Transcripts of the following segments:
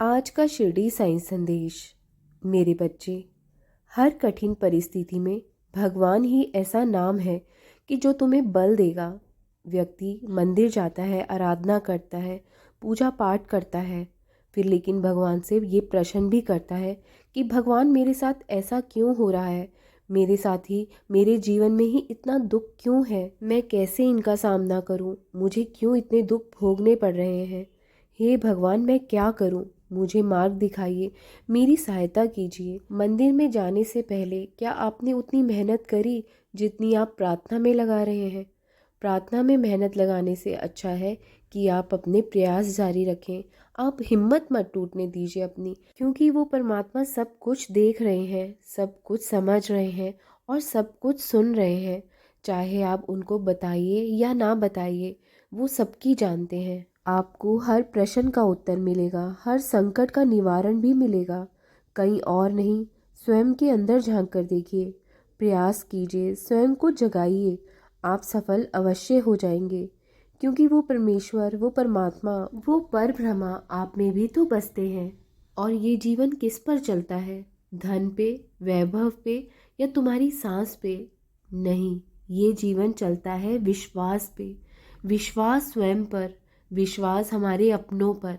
आज का शिरडी साईं संदेश। मेरे बच्चे, हर कठिन परिस्थिति में भगवान ही ऐसा नाम है कि जो तुम्हें बल देगा। व्यक्ति मंदिर जाता है, आराधना करता है, पूजा पाठ करता है, फिर लेकिन भगवान से ये प्रश्न भी करता है कि भगवान मेरे साथ ऐसा क्यों हो रहा है, मेरे साथ ही मेरे जीवन में ही इतना दुख क्यों है, मैं कैसे इनका सामना करूं, मुझे क्यों इतने दुख भोगने पड़ रहे हैं। हे भगवान, मैं क्या करूं, मुझे मार्ग दिखाइए, मेरी सहायता कीजिए। मंदिर में जाने से पहले क्या आपने उतनी मेहनत करी जितनी आप प्रार्थना में लगा रहे हैं? प्रार्थना में मेहनत लगाने से अच्छा है कि आप अपने प्रयास जारी रखें। आप हिम्मत मत टूटने दीजिए अपनी, क्योंकि वो परमात्मा सब कुछ देख रहे हैं, सब कुछ समझ रहे हैं और सब कुछ सुन रहे हैं। चाहे आप उनको बताइए या ना बताइए, वो सबकी जानते हैं। आपको हर प्रश्न का उत्तर मिलेगा, हर संकट का निवारण भी मिलेगा। कहीं और नहीं, स्वयं के अंदर झांक कर देखिए, प्रयास कीजिए, स्वयं को जगाइए। आप सफल अवश्य हो जाएंगे, क्योंकि वो परमेश्वर, वो परमात्मा, वो परब्रह्मा आप में भी तो बसते हैं। और ये जीवन किस पर चलता है? धन पे, वैभव पे या तुम्हारी सांस पे? नहीं, ये जीवन चलता है विश्वास पे। विश्वास स्वयं पर, विश्वास हमारे अपनों पर।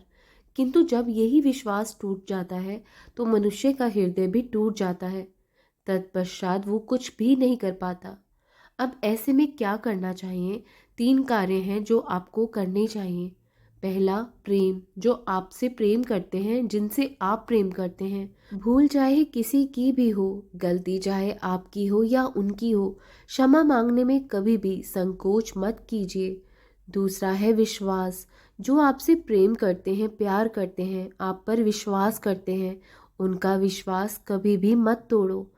किंतु जब यही विश्वास टूट जाता है तो मनुष्य का हृदय भी टूट जाता है। तत्पश्चात वो कुछ भी नहीं कर पाता। अब ऐसे में क्या करना चाहिए? 3 कार्य हैं जो आपको करने चाहिए। पहला, प्रेम। जो आपसे प्रेम करते हैं, जिनसे आप प्रेम करते हैं, भूल चाहे किसी की भी हो, गलती चाहे आपकी हो या उनकी हो, क्षमा मांगने में कभी भी संकोच मत कीजिए। दूसरा है विश्वास। जो आपसे प्रेम करते हैं, प्यार करते हैं, आप पर विश्वास करते हैं, उनका विश्वास कभी भी मत तोड़ो।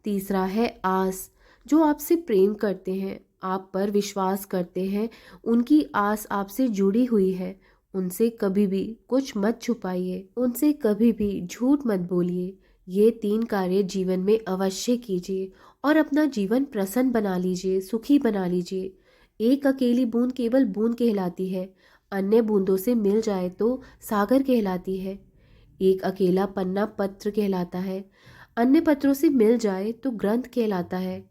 तीसरा है आस। जो आपसे प्रेम करते हैं, आप पर विश्वास करते हैं, उनकी आस आपसे जुड़ी हुई है, उनसे कभी भी कुछ मत छुपाइए, उनसे कभी भी झूठ मत बोलिए। ये 3 कार्य जीवन में अवश्य कीजिए और अपना जीवन प्रसन्न बना लीजिए, सुखी बना लीजिए। एक अकेली बूंद केवल बूंद कहलाती है, अन्य बूंदों से मिल जाए तो सागर कहलाती है। एक अकेला पन्ना पत्र कहलाता है, अन्य पत्रों से मिल जाए तो ग्रंथ कहलाता है।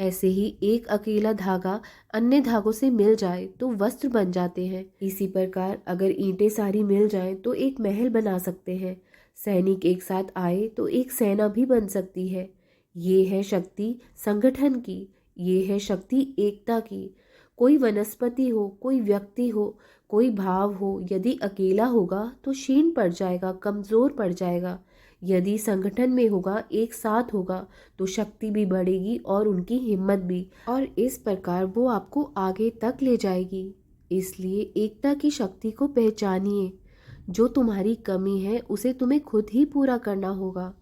ऐसे ही एक अकेला धागा अन्य धागों से मिल जाए तो वस्त्र बन जाते हैं। इसी प्रकार अगर ईंटें सारी मिल जाएं तो एक महल बना सकते हैं। सैनिक एक साथ आए तो एक सेना भी बन सकती है। ये है शक्ति संगठन की, ये है शक्ति एकता की। कोई वनस्पति हो, कोई व्यक्ति हो, कोई भाव हो, यदि अकेला होगा तो क्षीण पड़ जाएगा, कमजोर पड़ जाएगा। यदि संगठन में होगा, एक साथ होगा, तो शक्ति भी बढ़ेगी और उनकी हिम्मत भी, और इस प्रकार वो आपको आगे तक ले जाएगी। इसलिए एकता की शक्ति को पहचानिए। जो तुम्हारी कमी है उसे तुम्हें खुद ही पूरा करना होगा।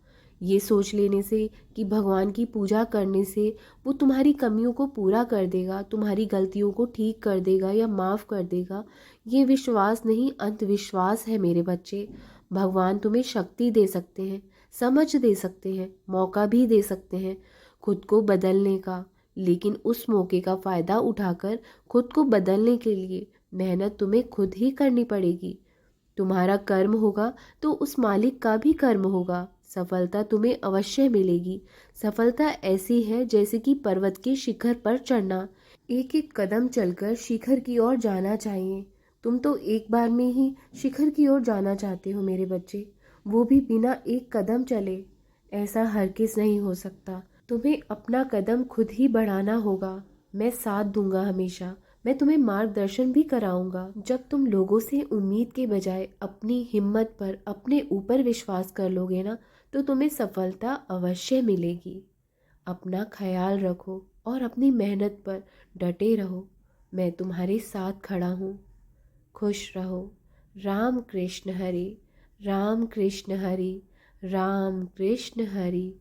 ये सोच लेने से कि भगवान की पूजा करने से वो तुम्हारी कमियों को पूरा कर देगा, तुम्हारी गलतियों को ठीक कर देगा या माफ़ कर देगा, ये विश्वास नहीं, अंधविश्वास है मेरे बच्चे। भगवान तुम्हें शक्ति दे सकते हैं, समझ दे सकते हैं, मौका भी दे सकते हैं खुद को बदलने का। लेकिन उस मौके का फ़ायदा उठाकर खुद को बदलने के लिए मेहनत तुम्हें खुद ही करनी पड़ेगी। तुम्हारा कर्म होगा तो उस मालिक का भी कर्म होगा। सफलता तुम्हें अवश्य मिलेगी। सफलता ऐसी है जैसे कि पर्वत के शिखर पर चढ़ना। एक एक कदम चलकर शिखर की ओर जाना चाहिए। तुम तो एक बार में ही शिखर की ओर जाना चाहते हो मेरे बच्चे, वो भी बिना एक कदम चले। ऐसा हरगिज नहीं हो सकता। तुम्हें अपना कदम खुद ही बढ़ाना होगा। मैं साथ दूंगा हमेशा, मैं तुम्हें मार्गदर्शन भी कराऊंगा। जब तुम लोगों से उम्मीद के बजाय अपनी हिम्मत पर, अपने ऊपर विश्वास कर लोगे ना, तो तुम्हें सफलता अवश्य मिलेगी। अपना ख्याल रखो और अपनी मेहनत पर डटे रहो। मैं तुम्हारे साथ खड़ा हूँ। खुश रहो। राम कृष्ण हरि, राम कृष्ण हरि, राम कृष्ण हरि।